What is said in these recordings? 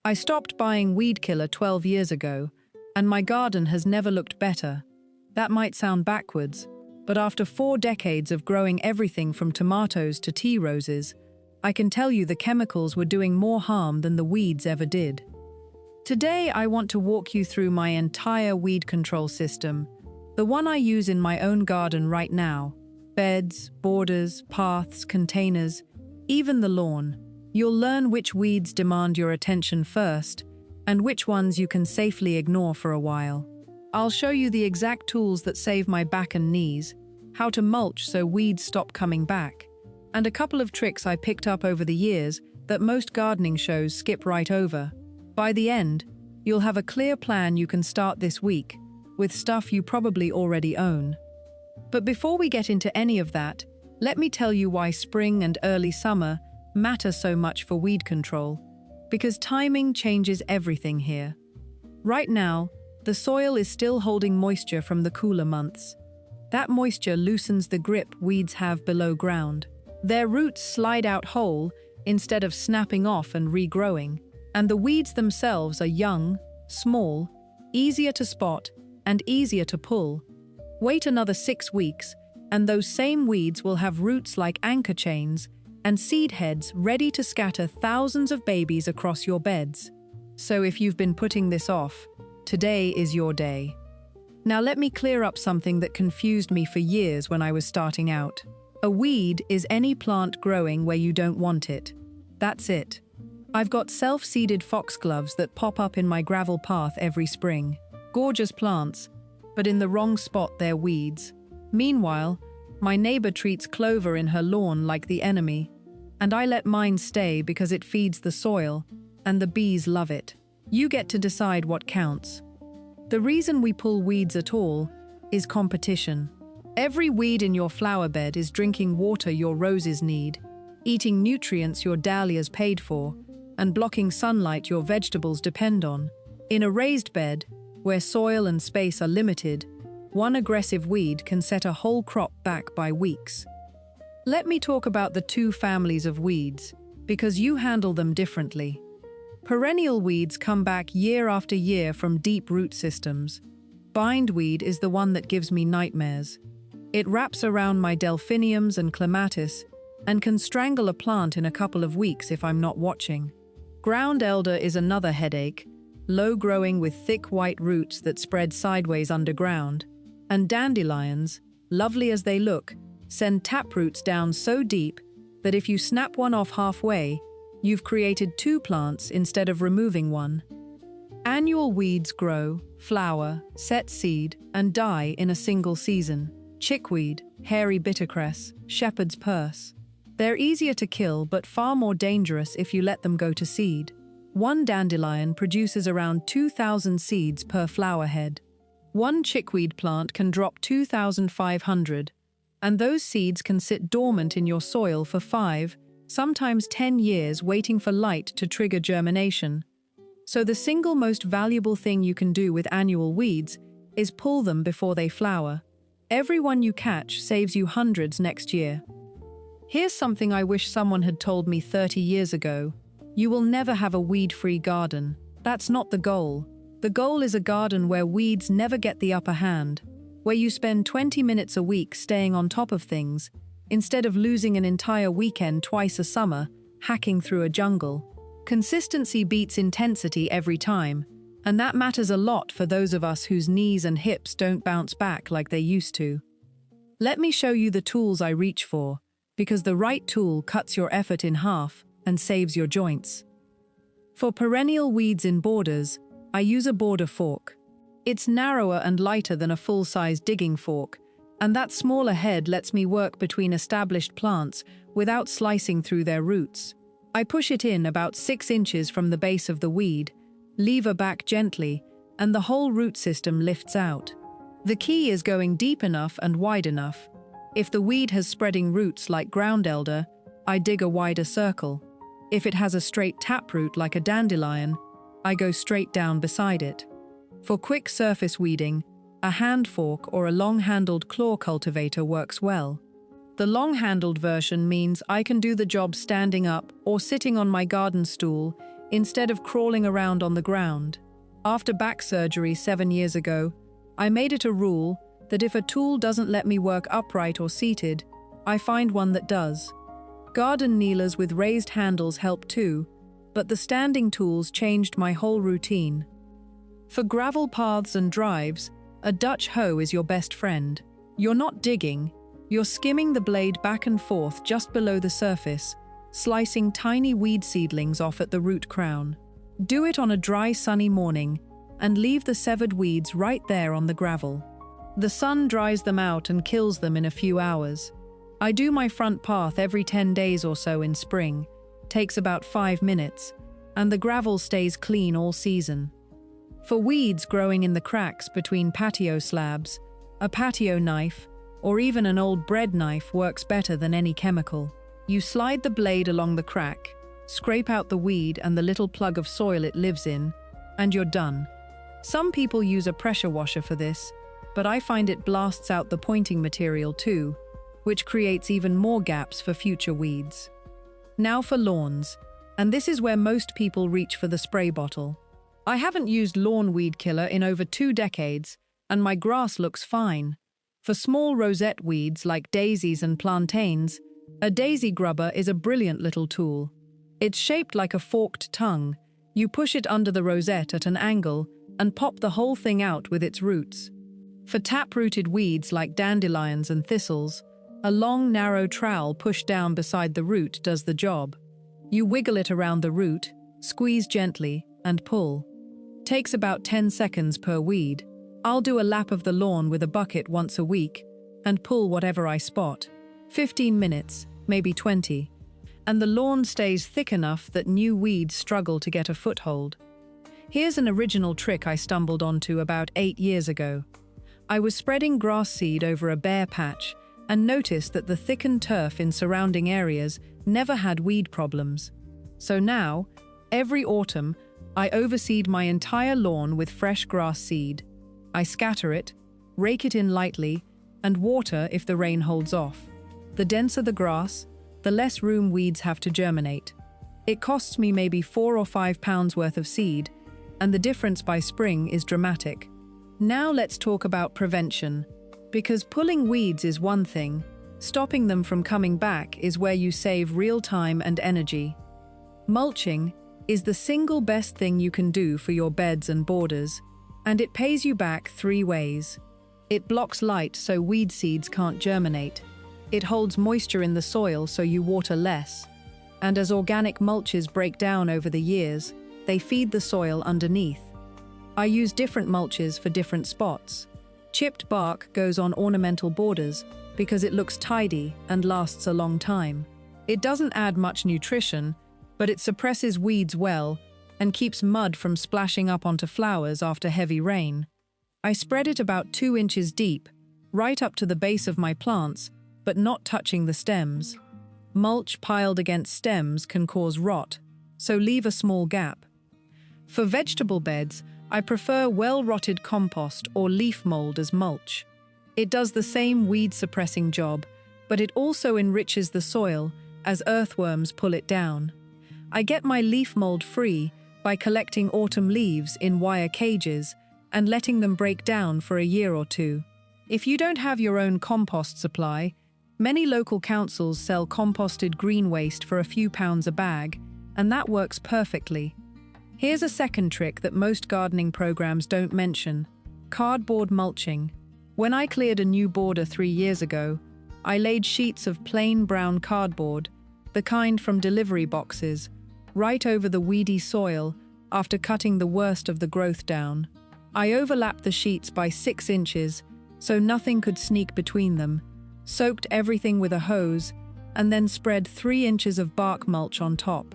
I stopped buying Weedkiller 12 years ago, and my garden has never looked better. That might sound backwards, but after 4 decades of growing everything from tomatoes to tea roses, I can tell you the chemicals were doing more harm than the weeds ever did. Today, I want to walk you through my entire weed control system, the one I use in my own garden right now. Beds, borders, paths, containers, even the lawn. You'll learn which weeds demand your attention first, and which ones you can safely ignore for a while. I'll show you the exact tools that save my back and knees, how to mulch so weeds stop coming back, and a couple of tricks I picked up over the years that most gardening shows skip right over. By the end, you'll have a clear plan you can start this week, with stuff you probably already own. But before we get into any of that, let me tell you why spring and early summer matter so much for weed control, because timing changes everything here. Right now, the soil is still holding moisture from the cooler months. That moisture loosens the grip weeds have below ground. Their roots slide out whole instead of snapping off and regrowing, and the weeds themselves are young, small, easier to spot, and easier to pull. Wait another 6 weeks, and those same weeds will have roots like anchor chains and seed heads ready to scatter thousands of babies across your beds. So if you've been putting this off, today is your day. Now let me clear up something that confused me for years when I was starting out. A weed is any plant growing where you don't want it. That's it. I've got self-seeded foxgloves that pop up in my gravel path every spring. Gorgeous plants, but in the wrong spot they're weeds. Meanwhile, my neighbor treats clover in her lawn like the enemy, and I let mine stay because it feeds the soil, and the bees love it. You get to decide what counts. The reason we pull weeds at all is competition. Every weed in your flower bed is drinking water your roses need, eating nutrients your dahlias paid for, and blocking sunlight your vegetables depend on. In a raised bed, where soil and space are limited, one aggressive weed can set a whole crop back by weeks. Let me talk about the 2 families of weeds, because you handle them differently. Perennial weeds come back year after year from deep root systems. Bindweed is the one that gives me nightmares. It wraps around my delphiniums and clematis and can strangle a plant in a couple of weeks if I'm not watching. Ground elder is another headache, low-growing with thick white roots that spread sideways underground. And dandelions, lovely as they look, send taproots down so deep that if you snap one off halfway, you've created 2 plants instead of removing one. Annual weeds grow, flower, set seed, and die in a single season. Chickweed, hairy bittercress, shepherd's purse. They're easier to kill but far more dangerous if you let them go to seed. One dandelion produces around 2,000 seeds per flower head. One chickweed plant can drop 2,500, and those seeds can sit dormant in your soil for 5, sometimes 10 years waiting for light to trigger germination. So the single most valuable thing you can do with annual weeds is pull them before they flower. Every one you catch saves you hundreds next year. Here's something I wish someone had told me 30 years ago. You will never have a weed-free garden. That's not the goal. The goal is a garden where weeds never get the upper hand, where you spend 20 minutes a week staying on top of things, instead of losing an entire weekend twice a summer, hacking through a jungle. Consistency beats intensity every time, and that matters a lot for those of us whose knees and hips don't bounce back like they used to. Let me show you the tools I reach for, because the right tool cuts your effort in half and saves your joints. For perennial weeds in borders, I use a border fork. It's narrower and lighter than a full-size digging fork, and that smaller head lets me work between established plants without slicing through their roots. I push it in about 6 inches from the base of the weed, lever back gently, and the whole root system lifts out. The key is going deep enough and wide enough. If the weed has spreading roots like ground elder, I dig a wider circle. If it has a straight taproot like a dandelion, I go straight down beside it. For quick surface weeding, a hand fork or a long-handled claw cultivator works well. The long-handled version means I can do the job standing up or sitting on my garden stool instead of crawling around on the ground. After back surgery 7 years ago, I made it a rule that if a tool doesn't let me work upright or seated, I find one that does. Garden kneelers with raised handles help too, but the standing tools changed my whole routine. For gravel paths and drives, a Dutch hoe is your best friend. You're not digging, you're skimming the blade back and forth just below the surface, slicing tiny weed seedlings off at the root crown. Do it on a dry, sunny morning and leave the severed weeds right there on the gravel. The sun dries them out and kills them in a few hours. I do my front path every 10 days or so in spring. Takes about 5 minutes, and the gravel stays clean all season. For weeds growing in the cracks between patio slabs, a patio knife, or even an old bread knife works better than any chemical. You slide the blade along the crack, scrape out the weed and the little plug of soil it lives in, and you're done. Some people use a pressure washer for this, but I find it blasts out the pointing material too, which creates even more gaps for future weeds. Now for lawns, and this is where most people reach for the spray bottle. I haven't used lawn weed killer in over 2 decades, and my grass looks fine. For small rosette weeds like daisies and plantains, a daisy grubber is a brilliant little tool. It's shaped like a forked tongue. You push it under the rosette at an angle and pop the whole thing out with its roots. For tap-rooted weeds like dandelions and thistles, a long, narrow trowel pushed down beside the root does the job. You wiggle it around the root, squeeze gently, and pull. Takes about 10 seconds per weed. I'll do a lap of the lawn with a bucket once a week and pull whatever I spot. 15 minutes, maybe 20. And the lawn stays thick enough that new weeds struggle to get a foothold. Here's an original trick I stumbled onto about 8 years ago. I was spreading grass seed over a bare patch and noticed that the thickened turf in surrounding areas never had weed problems. So now, every autumn, I overseed my entire lawn with fresh grass seed. I scatter it, rake it in lightly, and water if the rain holds off. The denser the grass, the less room weeds have to germinate. It costs me maybe 4 or 5 pounds worth of seed, and the difference by spring is dramatic. Now let's talk about prevention. Because pulling weeds is one thing, stopping them from coming back is where you save real time and energy. Mulching is the single best thing you can do for your beds and borders, and it pays you back 3 ways. It blocks light so weed seeds can't germinate. It holds moisture in the soil so you water less. And as organic mulches break down over the years, they feed the soil underneath. I use different mulches for different spots. Chipped bark goes on ornamental borders because it looks tidy and lasts a long time. It doesn't add much nutrition, but it suppresses weeds well and keeps mud from splashing up onto flowers after heavy rain. I spread it about 2 inches deep, right up to the base of my plants, but not touching the stems. Mulch piled against stems can cause rot, so leave a small gap. For vegetable beds, I prefer well-rotted compost or leaf mold as mulch. It does the same weed-suppressing job, but it also enriches the soil as earthworms pull it down. I get my leaf mold free by collecting autumn leaves in wire cages and letting them break down for a year or 2. If you don't have your own compost supply, many local councils sell composted green waste for a few pounds a bag, and that works perfectly. Here's a second trick that most gardening programs don't mention: cardboard mulching. When I cleared a new border 3 years ago, I laid sheets of plain brown cardboard, the kind from delivery boxes, right over the weedy soil after cutting the worst of the growth down. I overlapped the sheets by 6 inches so nothing could sneak between them, soaked everything with a hose, and then spread 3 inches of bark mulch on top.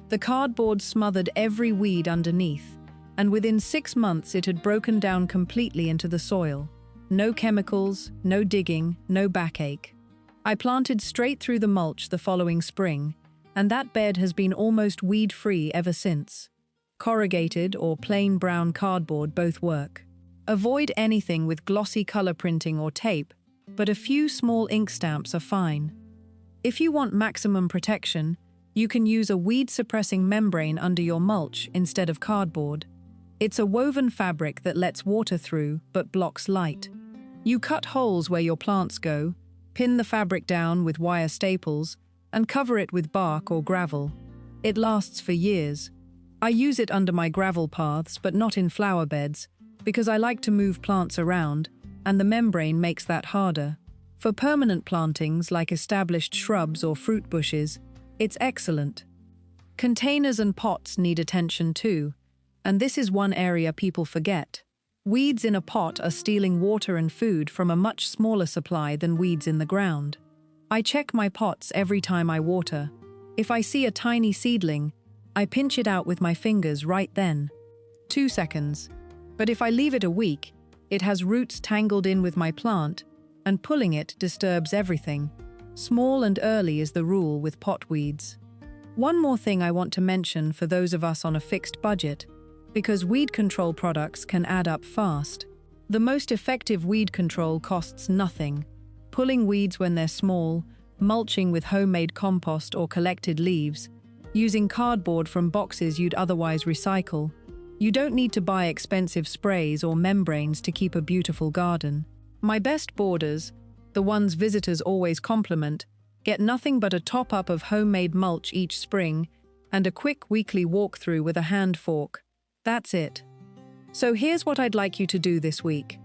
The cardboard smothered every weed underneath, and within 6 months it had broken down completely into the soil. No chemicals, no digging, no backache. I planted straight through the mulch the following spring, and that bed has been almost weed-free ever since. Corrugated or plain brown cardboard both work. Avoid anything with glossy color printing or tape, but a few small ink stamps are fine. If you want maximum protection, You can use a weed-suppressing membrane under your mulch instead of cardboard. It's a woven fabric that lets water through but blocks light. You cut holes where your plants go, pin the fabric down with wire staples, and cover it with bark or gravel. It lasts for years. I use it under my gravel paths but not in flower beds because I like to move plants around, and the membrane makes that harder. For permanent plantings like established shrubs or fruit bushes, it's excellent. Containers and pots need attention too, and this is one area people forget. Weeds in a pot are stealing water and food from a much smaller supply than weeds in the ground. I check my pots every time I water. If I see a tiny seedling, I pinch it out with my fingers right then. 2 seconds. But if I leave it a week, it has roots tangled in with my plant, and pulling it disturbs everything. Small and early is the rule with pot weeds. One more thing I want to mention for those of us on a fixed budget, because weed control products can add up fast. The most effective weed control costs nothing. Pulling weeds when they're small, mulching with homemade compost or collected leaves, using cardboard from boxes you'd otherwise recycle. You don't need to buy expensive sprays or membranes to keep a beautiful garden. My best borders, the ones visitors always compliment, get nothing but a top-up of homemade mulch each spring and a quick weekly walkthrough with a hand fork. That's it. So here's what I'd like you to do this week.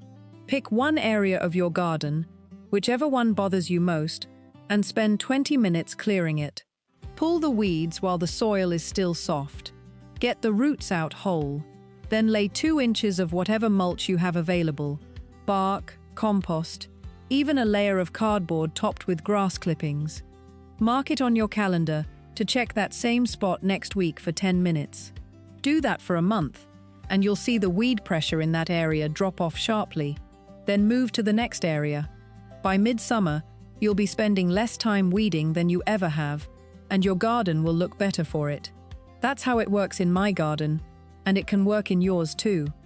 Pick one area of your garden, whichever one bothers you most, and spend 20 minutes clearing it. Pull the weeds while the soil is still soft. Get the roots out whole. Then lay 2 inches of whatever mulch you have available, bark, compost, even a layer of cardboard topped with grass clippings. Mark it on your calendar to check that same spot next week for 10 minutes. Do that for a month, and you'll see the weed pressure in that area drop off sharply. Then move to the next area. By midsummer, you'll be spending less time weeding than you ever have, and your garden will look better for it. That's how it works in my garden, and it can work in yours too.